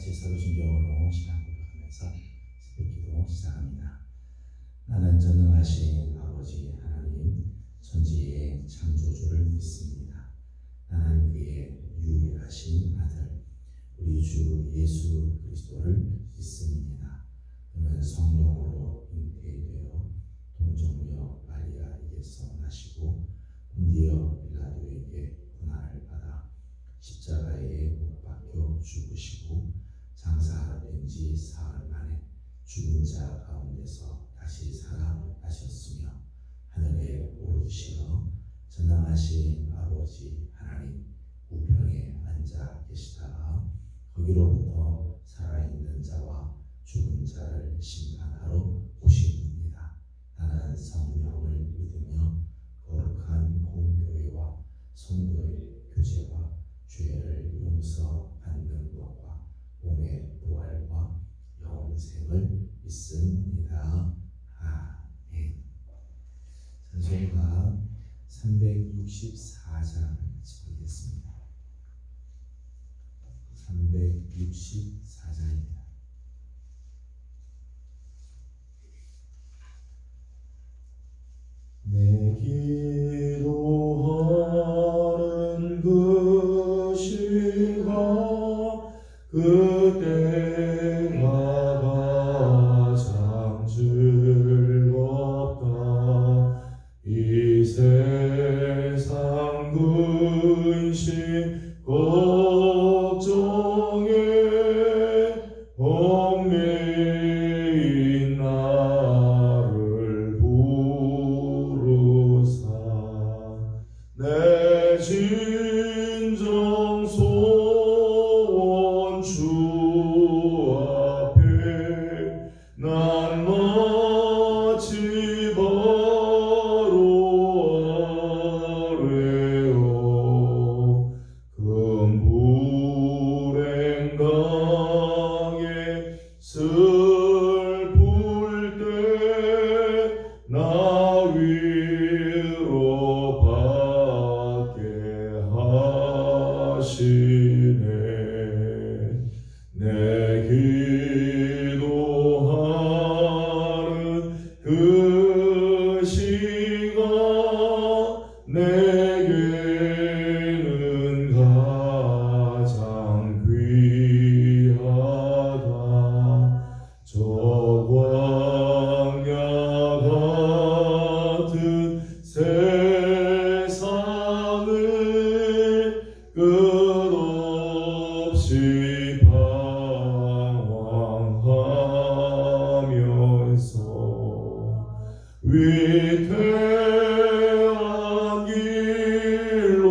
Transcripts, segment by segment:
같이 사도신경으로 신앙 고백하면서 새벽기도 시작합니다. 나는 전능하신 아버지 하나님 천지의 창조주를 믿습니다. 나는 그의 유일하신 아들 우리 주 예수 그리스도를 믿습니다. 그는 성령으로 잉태되어 동정녀 마리아에게서 나시고 본디어 빌라도에게 고난을 받아 십자가에 못 박혀 죽으시고 장사된 지 사흘 만에 죽은 자 가운데서 다시 살아나셨으며 하늘에 오르시어 전능하신 아버지 하나님 우편에 앉아 계시다가 거기로부터 살아있는 자와 죽은 자를 심판하러 오십니다. 나는 성령을 믿으며 거룩한 공교회와 성도의 교제와 죄를 용서받는 것과 몸의 부활과 영생을 믿습니다. 아멘. 찬송가 364장을 보겠습니다. 364장입니다. 내 기도하는 그 시간 그때가 가장 즐겁다. 이 세상 근심 걱정에 얽매인 나를 부르사 내 진정 소원 주 앞에 난 마치 바로 아래요 금불행 강에 슬플 때 나 위로받게 하시네. 내 기도하는 그 시간 내게는 가장 귀하다. 저 광야 같은 세상을 끝없이 방황하면서 위태한 길로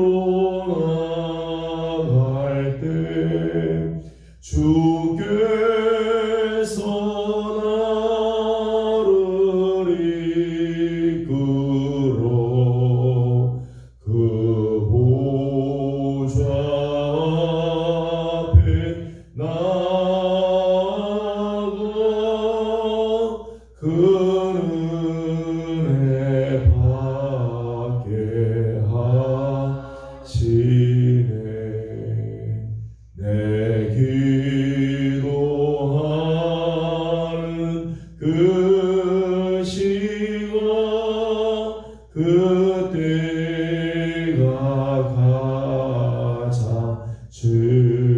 나갈 때 주께서 나를 이끌어 그 보좌 앞에 나아가 그 은혜 받게 하시네. 내 기도하는 그 시간 그때가 가장 즐겁다.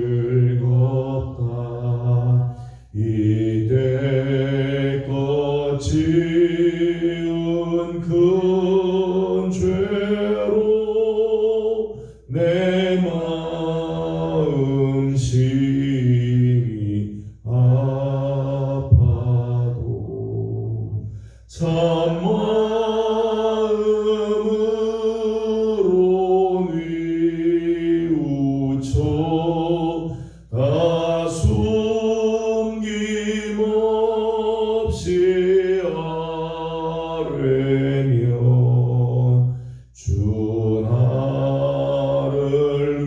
이때껏 지은 큰 죄로 내 마음 심히 아파도 참 마음으로 뉘우쳐 다 숨김없이 아뢰면 주 나를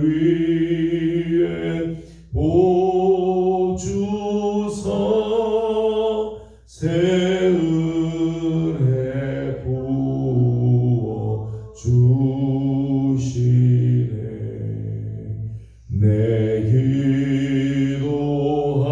위해 복 주사 새 은혜 부어 주시네. 내 기도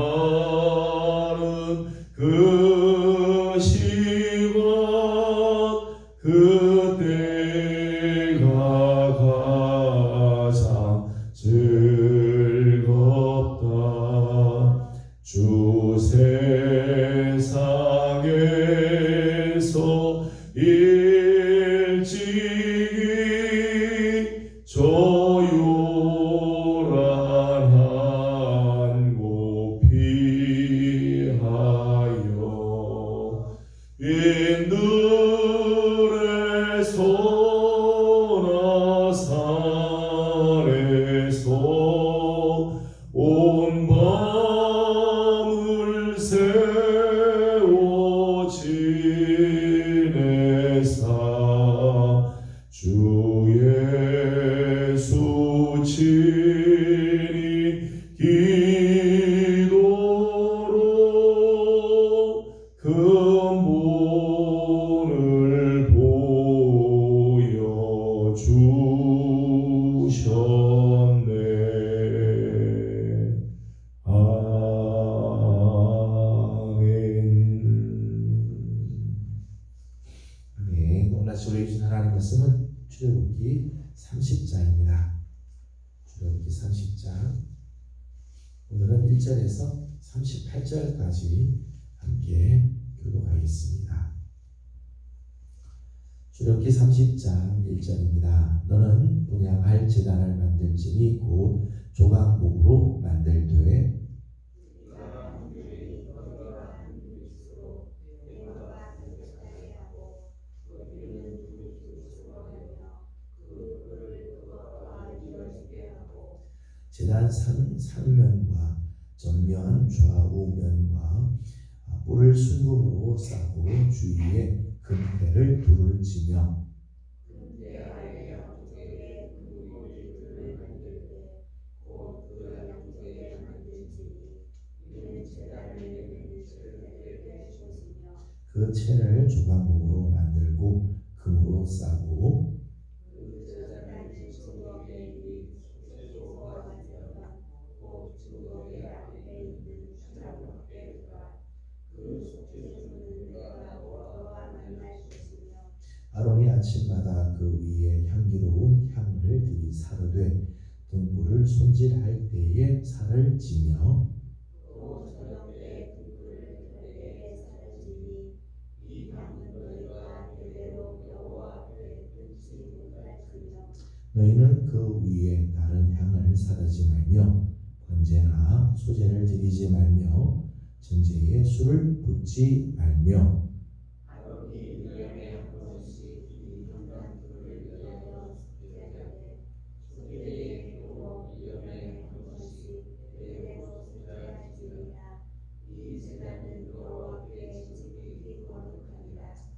1절에서 38절까지 함께 교독하겠습니다. 출애굽기 30장 1절입니다. 너는 분향할 제단을 만들지니 곧 조각목으로 만들되 제단 상면과 전면 좌우면과 뿔을 순금으로 싸고 주위에 금대를 둘을 지며 그 채를 조각목으로 만들고 금으로 싸고 아론이 아침마다 그 위에 향기로운 향을 들이 사르되 등불을 손질할 때에 살을 지며 너희는 그 위에 다른 향을 사르지 말며 번제나 소제를 드리지 말며 전제에 술을 붓지 말며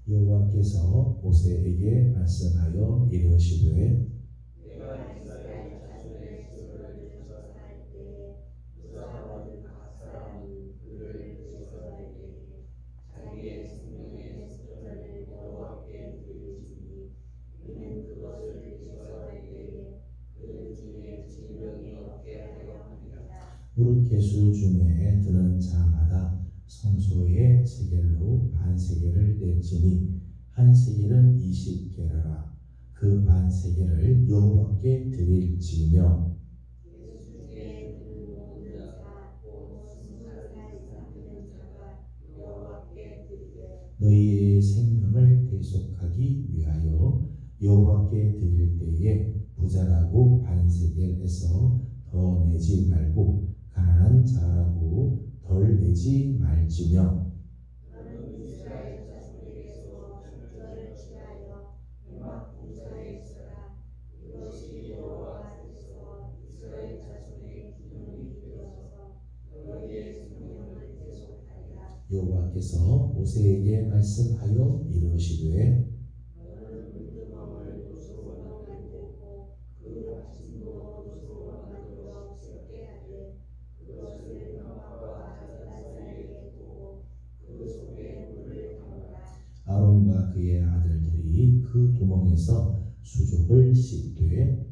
여호와께서 모세에게 말씀하여 이르시되 무릇 계수 중에 드는 자마다 성소의 세겔로 반세겔을 낼지니 한 세겔은 20게라라. 그 반세겔을 여호와께 드릴지며 너희의 생명을 대속하기 위하여 여호와께 드릴 때에 부자라고 반세겔에서 더 내지 말고 가난한 자라고 덜 내지 말지며 여호와께서 모세에게 말씀하여 이르시되 아론과 그의 아들들이 그 구멍에서 수족을 씻되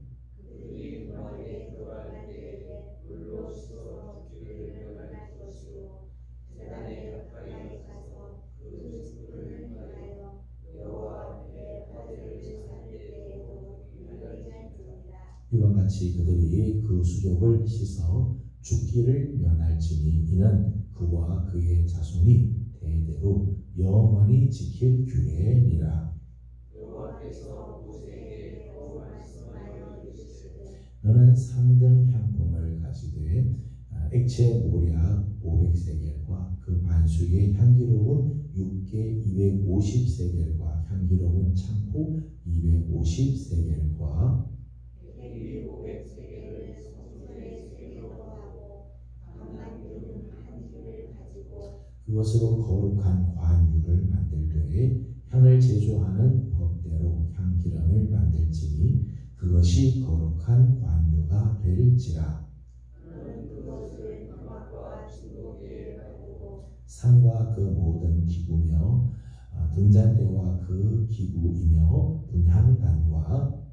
이와 같이 그들이 그 수족을 씻어 죽기를 면할지니 이는 그와 그의 자손이 대대로 영원히 지킬 규례니라. 너는 상등 향품을 가지되 액체 모략 500세겔과 그 반수의 향기로운 육개 250세겔과 향기로운 창포 250세겔과 그것으로 거룩한 관유를 만들되 향을 제조하는 법대로 향기름을 만들지니 그것이 거룩한 관유가 될지라. 상과 그 모든 기구며 등잔대와 그 기구이며 분향단과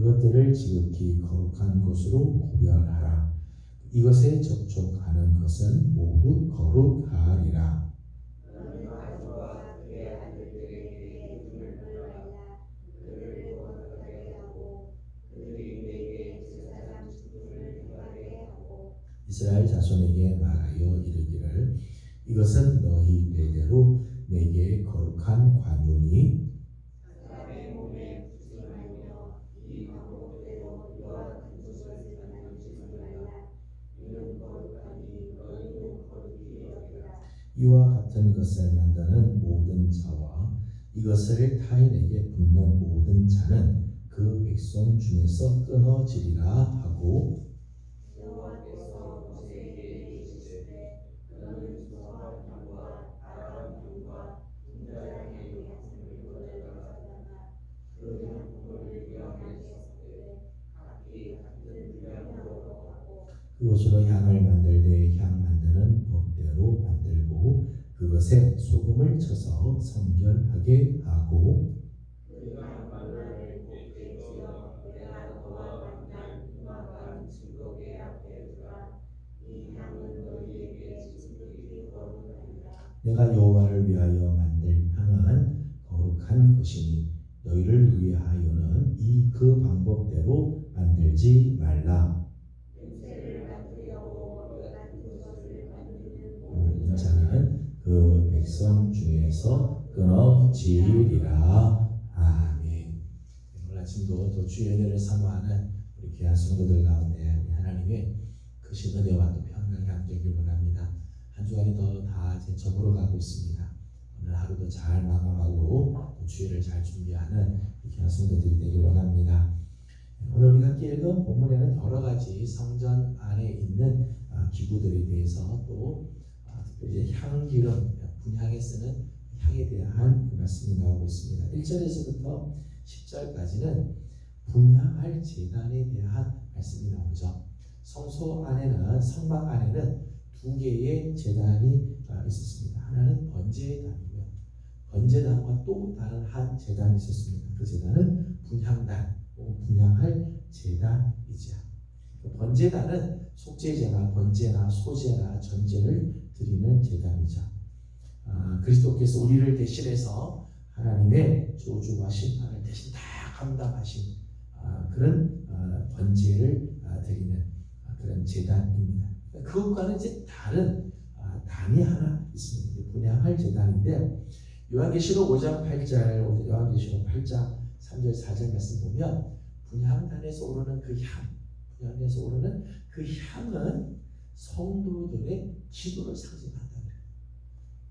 그것들을 지극히 거룩한 것으로 구별하라. 이것에 접촉하는 것은 모두 거룩하리라. 이스라엘 자손에게 말하여 이르기를 이것은 너희 대대로 내게 거룩한 관용이 이와 같은 것을 만드는 모든 자와 이것을 타인에게 붓는 모든 자는 그 백성 중에서 끊어지리라 하고 그것으로 향을 만들 때 향 만드는 법대로 만들고 그것에 소금을 쳐서 성결하게 하고 내가 여호와를 위하여 만들 향은 거룩한 것이니 너희를 위하여는 이 그 방법대로 만들지 말라. 모든 자는 그 백성 중에서 끊어지리라. 아멘. 오늘 아침도 또 주의 은혜를 사모하는 우리 귀한 성도들 가운데 하나님의 크신 은혜와 또 평강이 함께하길 원합니다. 한 주간이 더 다 이제 저물어 가고 있습니다. 오늘 하루도 잘 마감하고 또 주일을 잘 준비하는 귀한 성도들이 되길 원합니다. 오늘 우리가 함께 읽은 본문에는 여러 가지 성전 안에 있는 기구들에 대해서 또 특별히 이제 향기름, 분향에 쓰는 향에 대한 그 말씀이 나오고 있습니다. 1절에서부터 10절까지는 분향할 제단에 대한 말씀이 나오죠. 성소 안에는, 성막 안에는 두 개의 제단이 있었습니다. 하나는 번제단이고요. 번제단과 또 다른 한 제단이 있었습니다. 그 제단은 분향단, 분향할 제단이죠. 번제단은 속죄제나 번제나 소제나 전제를 드리는 제단이죠. 그리스도께서 우리를 대신해서 하나님의 저주와 심판을 대신 다 감당하신 그런 번제를 드리는 그런 제단입니다. 그것과는 이제 다른 단이 하나 있습니다. 분향할 제단인데 요한계시록 5장 8절, 요한계시록 8장 3절 4절 말씀 보면 분향단에서 오르는 그 향, 분향단에서 오르는 그 향은 성도들의 기도를 상징한다.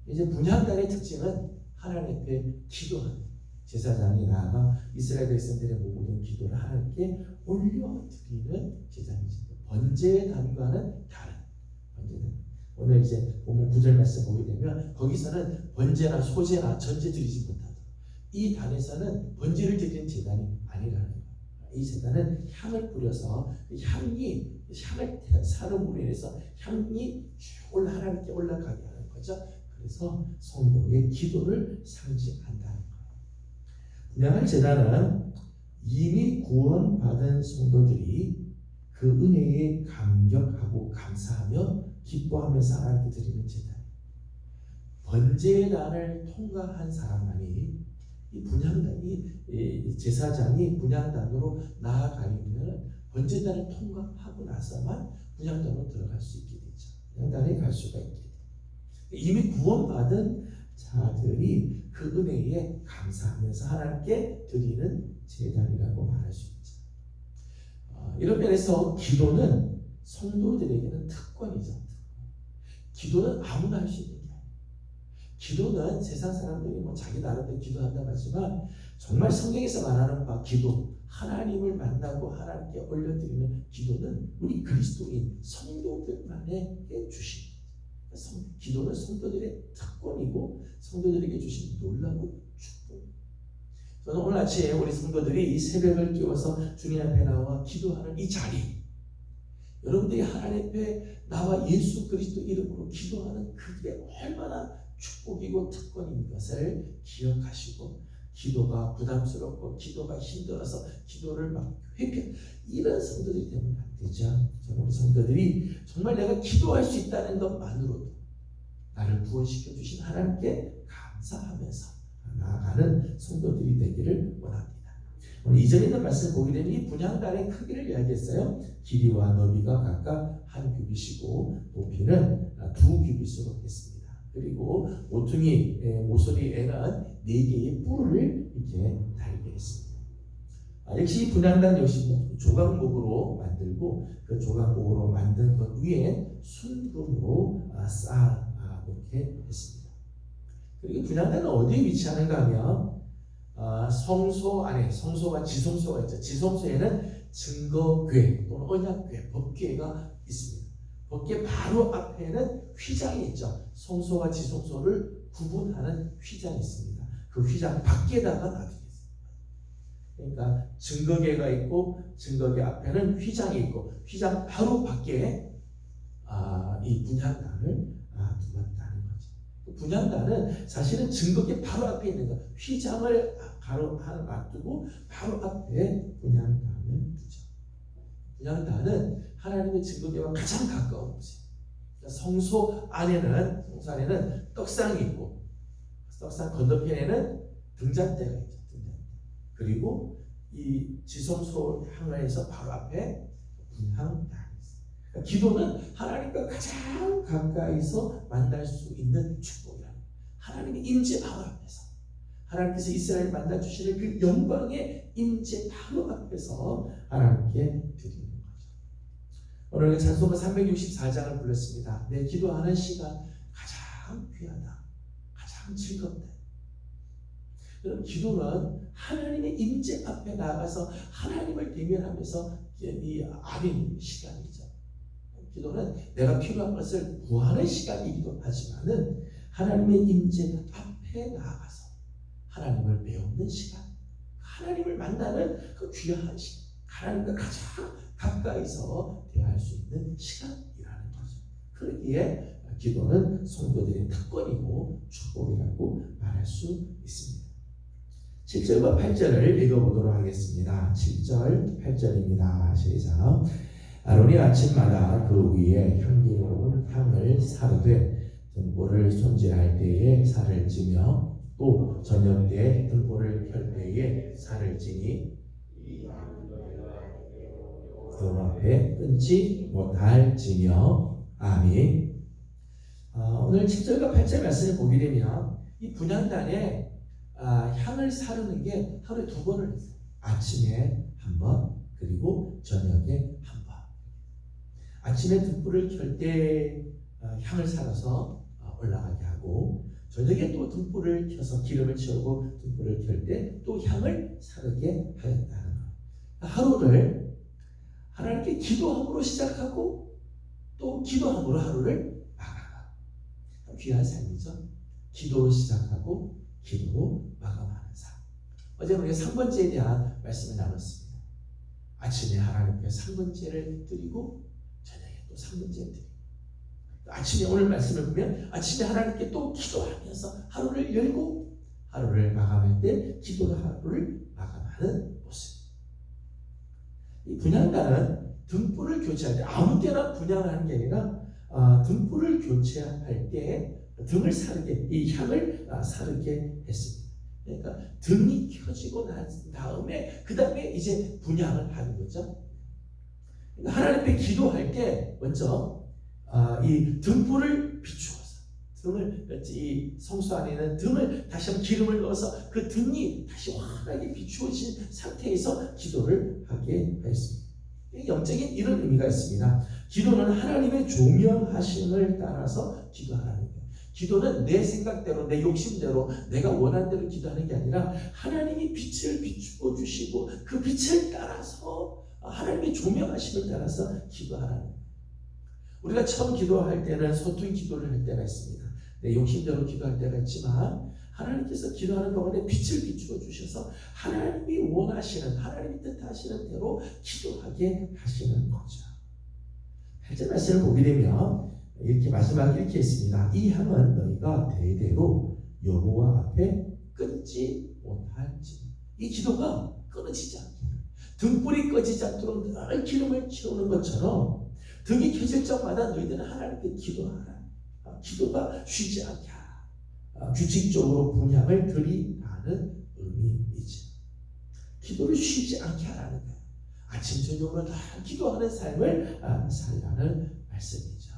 이제 분향단의 특징은 하나님 앞에 기도하는 제사장이 나아가 이스라엘 백성들의 모든 기도를 하나님께 올려드리는 제단이죠. 번제단과는 다른 번제단. 오늘 이제 본문 9절 말씀 보게 되면 거기서는 번제나 소제나 전제 드리지 못하도록 이 단에서는 번제를 드리는 제단이 아니라는 거예요. 이 제단은 향을 뿌려서 향을 사름으로 인해서 향이 쭉 하나님께 올라가게 하는 거죠. 그래서 성도의 기도를 상징한다는 거예요. 분향할 제단은 이미 구원받은 성도들이 그 은혜에 감격하고 감사하며 기뻐하면서 하나님께 드리는 제단. 번제단을 통과한 사람만이 이 분향단이 제사장이 분향단으로 나아가려면 번제단을 통과하고 나서만 분향단으로 들어갈 수 있게 되죠. 분향단에 갈 수가 있게 돼요. 이미 구원받은 자들이 그 은혜에 감사하면서 하나님께 드리는 제단이라고 말할 수 있죠. 이런 면에서 기도는 성도들에게는 특권이죠. 기도는 아무나 할 수 있는 게 아니에요. 기도는 세상 사람들이 뭐 자기 나름대로 기도한다고 하지만 정말 성경에서 말하는 바 기도, 하나님을 만나고 하나님께 올려드리는 기도는 우리 그리스도인 성도들만에게 주신 기도는 성도들의 특권이고 성도들에게 주신 놀라운 축복. 저는 오늘 아침에 우리 성도들이 이 새벽을 깨워서 주님 앞에 나와 기도하는 이 자리, 여러분들이 하나님 앞에 나와 예수 그리스도 이름으로 기도하는 그게 얼마나 축복이고 특권인 것을 기억하시고, 기도가 부담스럽고 기도가 힘들어서 기도를 막 회피하는 이런 성도들이 되면 안 되죠. 저는 우리 성도들이 정말 내가 기도할 수 있다는 것만으로도 나를 구원시켜 주신 하나님께 감사하면서 나아가는 성도들이 되기를 원합니다. 이전에 있는 말씀을 보게 되면 이 분향단의 크기를 이야기했어요. 길이와 너비가 각각 한 규빗이고 높이는 2규빗으로 했습니다. 그리고 모퉁이 모서리에는 4개의 뿔을 이렇게 달게 했습니다. 역시 이 분향단 역시 조각목으로 만들고 그 조각목으로 만든 것 위에 순금으로 쌓아놓게 했습니다. 그리고 분향단은 어디에 위치하는가 하면 성소 안에 성소와 지성소가 있죠. 지성소에는 증거궤 또는 언약궤, 법궤가 있습니다. 법궤 바로 앞에는 휘장이 있죠. 성소와 지성소를 구분하는 휘장이 있습니다. 그 휘장 밖에다가 놔두겠습니다. 그러니까 증거궤가 있고 증거궤 앞에는 휘장이 있고 휘장 바로 밖에 이 분향단을 두었다는 거죠. 분향단은 사실은 증거궤 바로 앞에 있는 거, 휘장을 바로 하나 놔두고 바로 앞에 분향단을 두죠. 분향단은 하나님의 증거궤와 가장 가까운 곳이에요. 그러니까 성소 안에는 떡상이 있고 떡상 건너편에는 등잔대가 있죠. 그리고 이 지성소 향하에서 바로 앞에 분향단이 있어요. 그러니까 기도는 하나님과 가장 가까이서 만날 수 있는 축복이라. 하나님의 임재 바로 앞에서 하나님께서 이스라엘을 만나 주시는 그 영광의 임재 바로 앞에서 하나님께 드리는 거죠. 오늘 찬송가 364장을 불렀습니다. 내 기도하는 시간 가장 귀하다, 가장 즐겁다. 그럼 기도는 하나님의 임재 앞에 나가서 하나님을 대면하면서 이 아린 시간이죠. 기도는 내가 필요한 것을 구하는 시간이기도 하지만은 하나님의 임재 앞에 나가서 하나님을 배우는 시간, 하나님을 만나는 그 귀한 시간, 하나님과 가장 가까이서 대할 수 있는 시간이라는 거죠. 그러기에 기도는 성도들의 특권이고 축복이라고 말할 수 있습니다. 7절과 8절을 읽어보도록 하겠습니다. 7절, 8절입니다. 시작. 아론이 아침마다 그 위에 향기로운 향을 사르되 등불을 손질할 때에 살을 찌며 또 저녁 때 등불을 켤 때에 살을 찌니 그 앞에 끊지 못할지며. 아멘. 오늘 7절과 8절 말씀을 보게 되면 이 분향단에 향을 사르는 게 하루에 2번을 했어요. 아침에 한 번, 그리고 저녁에 한 번. 아침에 등불을 켤 때 향을 사라서 올라가게 하고, 저녁에 또 등불을 켜서 기름을 채우고 등불을 켤 때 또 향을 사르게 하였다는 거예요. 하루를 하나님께 기도함으로 시작하고 또 기도함으로 하루를 마감하고, 귀한 삶이죠. 기도로 시작하고 기도로 마감하는 삶. 어제 우리가 3번째에 대한 말씀을 나눴습니다. 아침에 하나님께 3번째를 드리고 저녁에 또 3번째를 드리고, 아침에 오늘 말씀을 보면 아침에 하나님께 또 기도하면서 하루를 열고 하루를 마감할 때 기도로 하루를 마감하는 모습. 이 분향단은 등불을 교체할 때 아무 때나 분향을 하는 게 아니라 등불을 교체할 때 등을 사르게, 이 향을 사르게 했습니다. 그러니까 등이 켜지고 난 다음에 그 다음에 이제 분향을 하는 거죠. 그러니까 하나님 앞에 기도할 때 먼저 이 등불을 비추어서 등을, 이 성소 안에는 등을 다시 한번 기름을 넣어서 그 등이 다시 환하게 비추어진 상태에서 기도를 하게 하였습니다. 영적인 이런 의미가 있습니다. 기도는 하나님의 조명하심을 따라서 기도하라는 거예요. 기도는 내 생각대로, 내 욕심대로, 내가 원하는 대로 기도하는 게 아니라 하나님이 빛을 비추어 주시고 그 빛을 따라서, 하나님의 조명하심을 따라서 기도하라는 거예요. 우리가 처음 기도할 때는 소통 기도를 할 때가 있습니다. 내 욕심대로 기도할 때가 있지만 하나님께서 기도하는 가운데 빛을 비추어 주셔서 하나님이 원하시는, 하나님이 뜻하시는 대로 기도하게 하시는 거죠. 8절 말씀을 보게 되면 이렇게 마지막에 이렇게 했습니다. 이 향은 너희가 대대로 여호와 앞에 끊지 못할지. 이 기도가 끊어지지 않게, 등불이 꺼지지 않도록 늘 기름을 채우는 것처럼 등이 켜질 적마다 너희들은 하나님께 기도하라. 기도가 쉬지 않게 하라. 규칙적으로 분향을 드리라는 의미이죠. 기도를 쉬지 않게 하라는 거예요. 아침 저녁으로 다 기도하는 삶을 살라는 말씀이죠.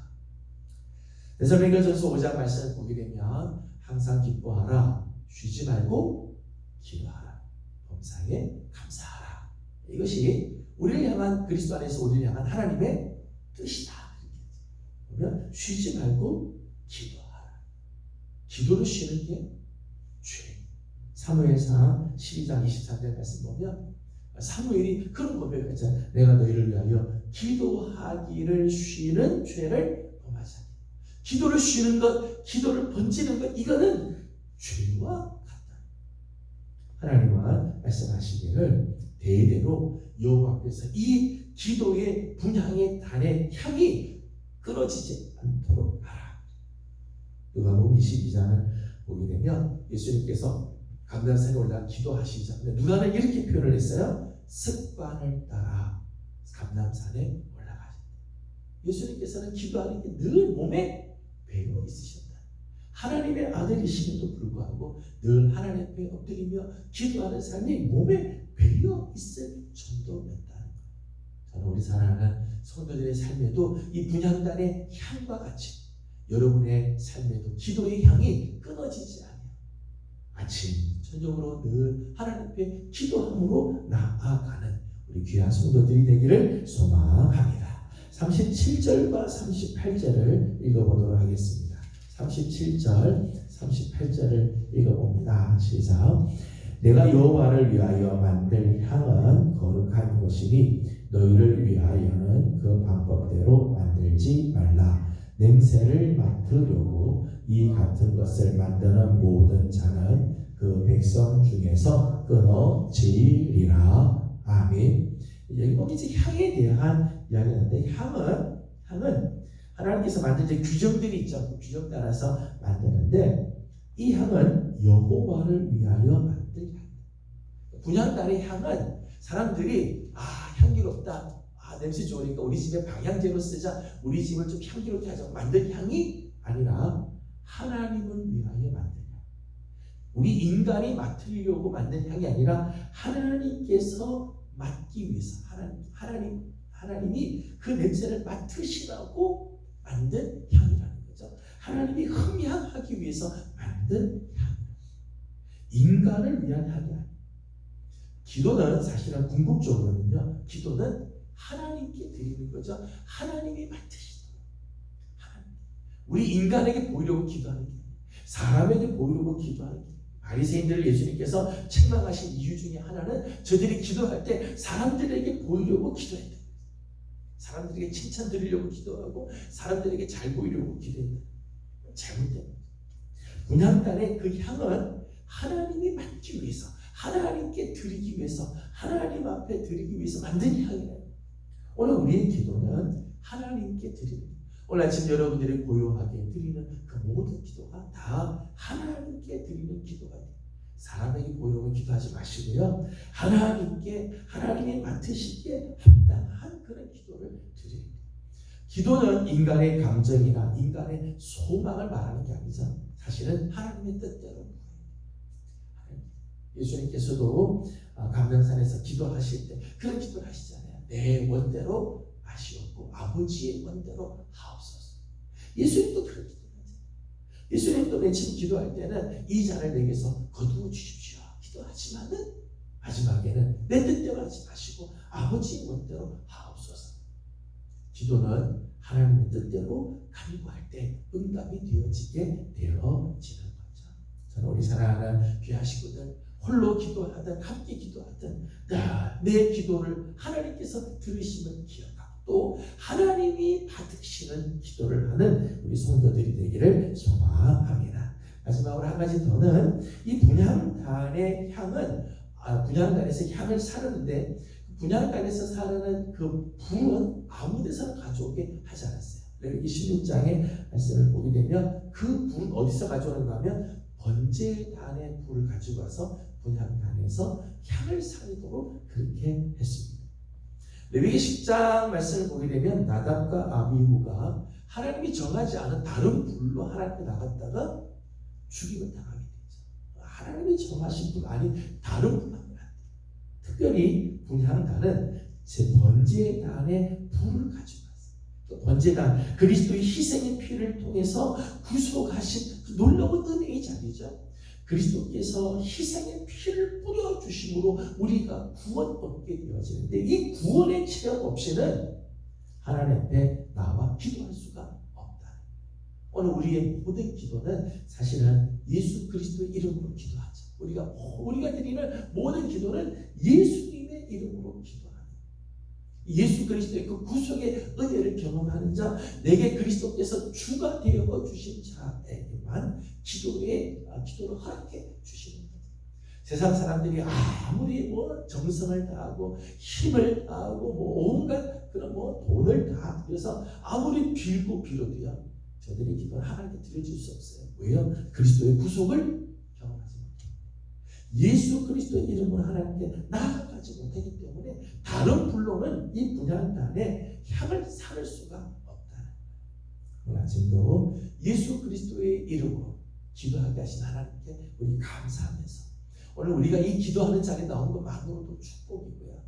데살로니가전서 5장 말씀을 보게 되면 항상 기뻐하라, 쉬지 말고 기도하라, 범사에 감사하라. 이것이 우리를 향한, 그리스도 안에서 우리를 향한 하나님의 뜻이다. 그러면 쉬지 말고 기도하라. 기도를 쉬는 게 죄. 사무엘상 12장 23절 말씀 보면 사무엘이 그런 고백을 했잖아요. 내가 너희를 위하여 기도하기를 쉬는 죄를 범하지 않게. 기도를 쉬는 것, 기도를 번지는 것, 이거는 죄와 같다. 하나님은 말씀하시기를 대대로 여호와 앞에서 이 기도의 분향의 단의 향이 끊어지지 않도록 하라. 누가복음 22장을 보게 되면 예수님께서 감람산에 올라 기도하시자. 누가는 이렇게 표현을 했어요. 습관을 따라 감람산에 올라가셨다. 예수님께서는 기도하는 게 늘 몸에 배어 있으셨다. 하나님의 아들이심에도 불구하고 늘 하나님 앞에 엎드리며 기도하는 삶이 몸에 배어 있을 정도였다는 거예요. 저는 우리 사랑하는 성도들의 삶에도 이 분향단의 향과 같이 여러분의 삶에도 기도의 향이 끊어지지 않아요. 아침 저녁으로 늘 하나님 앞에 기도함으로 나아가는 우리 귀한 성도들이 되기를 소망합니다. 37절과 38절을 읽어보도록 하겠습니다. 37절, 38절을 읽어봅니다. 시작. 내가 여호와를 위하여 만들 향은 거룩한 것이니 너희를 위하여는 그 방법대로 만들지 말라. 냄새를 맡으려고 이 같은 것을 만드는 모든 자는 그 백성 중에서 끊어지리라. 아멘. 여기 보면 이제 향에 대한 이야기인데 향은 하나님께서 만든 이제 규정들이 있죠. 그 규정 따라서 만드는데 이 향은 여호와를 위하여 만든 향. 분향단의 향은 사람들이 향기롭다. 냄새 좋으니까 우리 집에 방향제로 쓰자. 우리 집을 좀 향기롭게 하자. 만든 향이 아니라 하나님을 위하여 만든 향. 우리 인간이 맡으려고 만든 향이 아니라 하나님께서 맡기 위해서 하나님이 그 냄새를 맡으시라고 만든 향이라는 거죠. 하나님이 흠향하기 위해서 만든 향. 인간을 위한 향이 아니에요. 기도는 사실은 궁극적으로는요. 기도는 하나님께 드리는 거죠. 하나님이 맡으시는 거예요. 우리 인간에게 보이려고 기도하는 게 아니에요. 사람에게 보이려고 기도하는 게 아니에요. 바리새인들을 예수님께서 책망하신 이유 중에 하나는 저들이 기도할 때 사람들에게 보이려고 기도했다. 사람들에게 칭찬 드리려고 기도하고 사람들에게 잘 보이려고 기도했다. 잘못된 거죠. 분향단의 그 향은 하나님이 맡기 위해서, 하나님께 드리기 위해서, 하나님 앞에 드리기 위해서 만든 향이에요. 오늘 우리의 기도는 하나님께 드리는, 오늘 아침 여러분들이 고요하게 드리는 그 모든 기도가 다 하나님께 드리는 기도가 돼요. 사람에게 보이려고 기도하지 마시고요. 하나님이 맡으시기에 합당한 그런 기도를 드려야 돼요. 기도는 인간의 감정이나 인간의 소망을 말하는 게 아니죠. 사실은 하나님의 뜻대로. 예수님께서도 감람산에서 기도하실 때 그런 기도를 하시잖아요. 내 원대로 아시옵고 아버지의 원대로 하옵소서. 예수님도 그런 기도하죠. 예수님도 맨 처음 기도할 때는 이 잔을 내게서 거두어 주십시오 기도하지만은 마지막에는 내 뜻대로 하지 마시고 아버지의 원대로 하옵소서. 기도는 하나님의 뜻대로 간구할 때 응답이 되어지게 되어지는 거죠. 저는 우리 사랑하는 귀한 식구들, 홀로 기도하든 함께 기도하든 내 기도를 하나님께서 들으시면 기억하고 또 하나님이 받으시는 기도를 하는 우리 성도들이 되기를 소망합니다. 마지막으로 한 가지 더는 이 분향단의 향은 분향단에서 향을 사르는데 분향단에서 사르는 그 불은 아무 데서나 가져오게 하지 않았어요. 레위기 16장의 말씀을 보게 되면 그 불은 어디서 가져오는가 하면 번제단의 불을 가지고 와서 분향단에서 향을 사르도록 그렇게 했습니다. 레위기 10장 말씀을 보게 되면 나답과 아비후가 하나님이 정하지 않은 다른 불로 하나님께 나갔다가 죽임을 당하게 되죠. 하나님이 정하신 불 아닌 다른 불 하면 안 돼요. 특별히 분향단은 제 번제단의 불을 가지고 왔어요. 번제단, 그리스도의 희생의 피를 통해서 구속하신 그 놀라운 은혜의 자리죠. 그리스도께서 희생의 피를 뿌려주심으로 우리가 구원받게 되어지는데, 이 구원의 체험 없이는 하나님 앞에 나와 기도할 수가 없다. 오늘 우리의 모든 기도는 사실은 예수 그리스도의 이름으로 기도하죠. 우리가 드리는 모든 기도는 예수님의 이름으로 기도하는, 예수 그리스도의 그 구속의 은혜를 경험하는 자, 내게 그리스도께서 주가 되어 주신 자에게만 기도를 허락해 주시는 거예요. 세상 사람들이 아무리 정성을 다하고 힘을 다하고 온갖 그런 돈을 다 들여서 아무리 빌어도요, 저들의 기도는 하나님께 드려질 수 없어요. 왜요? 그리스도의 구속을 경험하지 못해요. 예수 그리스도의 이름으로 하나님께 나아가지 못하기 때문에 다른 불로는 이 분향단에 향을 살을 수가 없다는 거예요. 오늘 아침도 예수 그리스도의 이름으로 기도하게 하신 하나님께 우리 감사하면서, 오늘 우리가 이 기도하는 자리에 나온 것만으로도 축복이고요,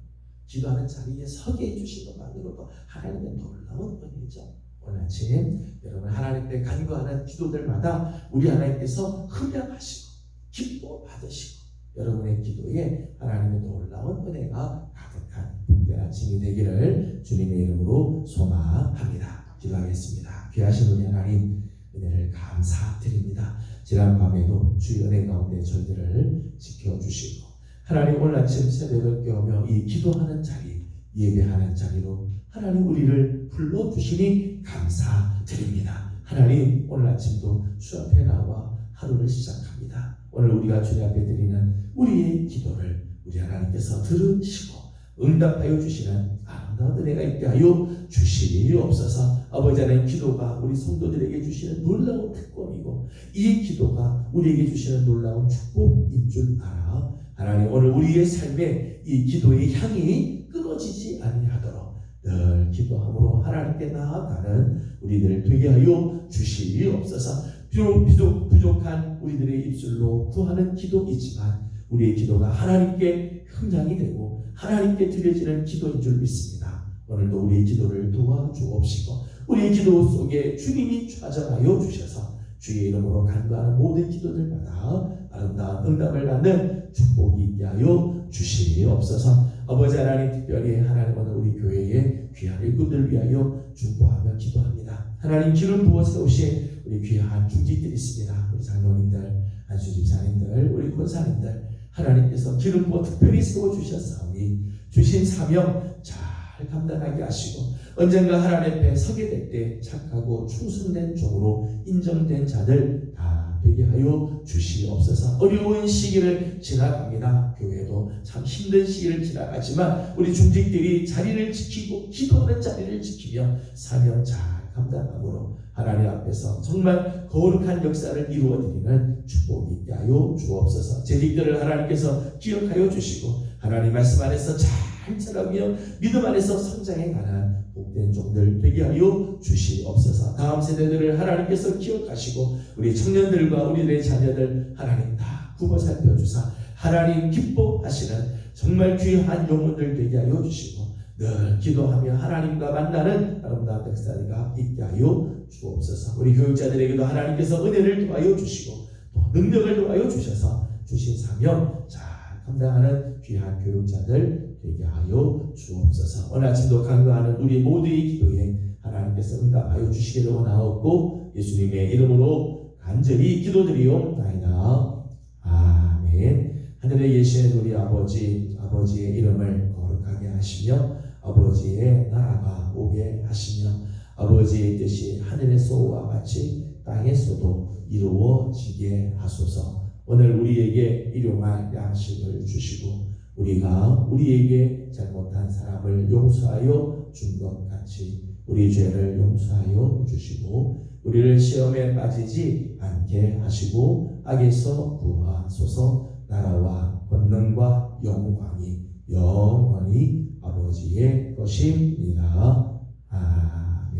기도하는 자리에 서게 해주신 것만으로도 하나님의 놀라운 은혜죠. 오늘 아침 여러분 하나님께 간구하는 기도들마다 우리 하나님께서 흠양하시고 기뻐 받으시고 여러분의 기도에 하나님의 놀라운 은혜가 가득한 복된 아침이 되기를 주님의 이름으로 소망합니다. 기도하겠습니다. 귀하신 우리 하나님, 은혜를 감사드립니다. 지난 밤에도 주의 은혜 가운데 저희들을 지켜주시고, 하나님 오늘 아침 새벽을 깨우며 이 기도하는 자리, 예배하는 자리로 하나님 우리를 불러주시니 감사드립니다. 하나님 오늘 아침도 주 앞에 나와 하루를 시작합니다. 오늘 우리가 주님 앞에 드리는 우리의 기도를 우리 하나님께서 들으시고 응답하여 주시는 아름다운 은혜가 있게 하여 주시옵소서. 아버지 하나님, 기도가 우리 성도들에게 주시는 놀라운 특권이고 이 기도가 우리에게 주시는 놀라운 축복인 줄 알아 하나님, 오늘 우리의 삶에 이 기도의 향이 끊어지지 아니하도록 늘 기도함으로 하나님께 나아가는 우리들 되게 하여 주시옵소서. 비록 부족한 우리들의 입술로 구하는 기도이지만 우리의 기도가 하나님께 흠양이 되고 하나님께 드려지는 기도인 줄 믿습니다. 오늘도 우리의 기도를 도와주옵시고 우리의 기도 속에 주님이 좌정하여 주셔서 주의 이름으로 간구하는 모든 기도들마다 아름다운 응답을 받는 축복이 있게 하여 주시옵소서. 아버지 하나님, 특별히 하나님 오늘 우리 교회의 귀한 일꾼들을 위하여 중보하며 기도합니다. 하나님, 기름 부어 세우신 우리 귀한 중직들이 있습니다. 우리 장로님들, 안수집사님들, 우리 권사님들, 하나님께서 기름 부어 특별히 세워주셨사오니 주신 사명 잘 감당하게 하시고 언젠가 하나님 앞에 서게 될 때 착하고 충성된 종으로 인정된 자들 다 되게 하여 주시옵소서. 어려운 시기를 지나갑니다. 교회도 참 힘든 시기를 지나가지만 우리 중직들이 자리를 지키고 기도하는 자리를 지키며 사명 잘 감당함으로 하나님 앞에서 정말 거룩한 역사를 이루어드리는 축복이 있게 하여 주옵소서. 재직들을 하나님께서 기억하여 주시고 하나님 말씀 안에서 잘 자라며 믿음 안에서 성장해가는 복된 종들 되게 하여 주시옵소서. 다음 세대들을 하나님께서 기억하시고 우리 청년들과 우리들의 자녀들 하나님 다 굽어 살펴주사 하나님 기뻐하시는 정말 귀한 영혼들 되게 하여 주시고 늘 기도하며 하나님과 만나는 아름다운 역사가 있게 하여 주옵소서. 우리 교육자들에게도 하나님께서 은혜를 더하여 주시고 또 능력을 더하여 주셔서 주신 사명 잘 감당하는 귀한 교육자들 되게 하여 주옵소서. 오늘 아침도 간구하는 우리 모두의 기도에 하나님께서 응답하여 주시기를 원하옵고 예수님의 이름으로 간절히 기도드리옵나이다. 아멘. 하늘에 계신 우리 아버지, 아버지의 이름을 거룩하게 하시며 아버지의 나라가 오게 하시며 아버지의 뜻이 하늘에서와 같이 땅에서도 이루어지게 하소서. 오늘 우리에게 일용할 양식을 주시고 우리가 우리에게 잘못한 사람을 용서하여 준 것 같이 우리 죄를 용서하여 주시고 우리를 시험에 빠지지 않게 하시고 악에서 구하소서. 나라와 권능과 영광이 영원히 아버지의 것입니다. 아멘.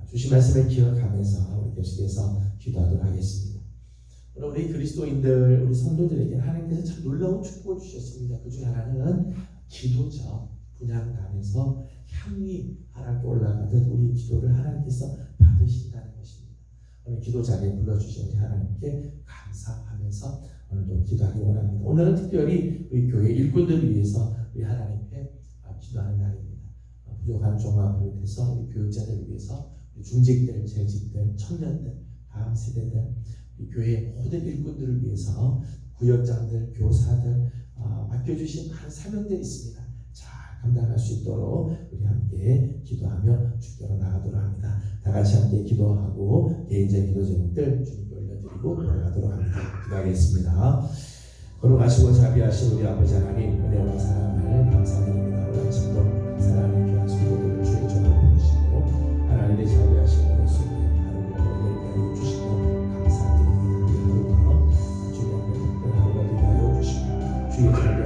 주신 말씀을 기억하면서 우리 계속해서 기도하도록 하겠습니다. 우리 그리스도인들, 우리 성도들에게 하나님께서 참 놀라운 축복을 주셨습니다. 그 중에 하나는 기도죠. 분향단에서 향이 하나님께 올라가듯 우리 기도를 하나님께서 받으신다는 것입니다. 오늘 기도 자리에 불러주신 우리 하나님께 감사하면서 오늘도 기도하기 원합니다. 오늘은 특별히 우리 교회 일꾼들을 위해서 우리 하나님께 기도하는 날입니다. 부족한 종합을 위해서 우리 교육자들을 위해서 우리 중직들, 재직들, 청년들, 다음 세대들, 우리 교회 모든 일꾼들을 위해서 구역장들, 교사들 맡겨주신 많은 사명들이 있습니다. 잘 감당할 수 있도록 우리 함께 기도하며 주께로 나가도록 합니다. 다 같이 함께 기도하고 개인적인 기도 제목들 주님께 올려드리고 돌아가도록 합니다. 기도하겠습니다. 걸어가시고 자비하신 우리 아버지 하나님, 은혜와 사랑을 감사드립니다. 오늘 아침도 사랑하는 귀한 성도들을 주의 전으로 부르시고 하나님의 자비하신 은혜 속에 하루를 열매하여 주시고 감사드립니다. 우리 하루가 주님 앞에 특별한 하루가 되게 하여 주시고 주의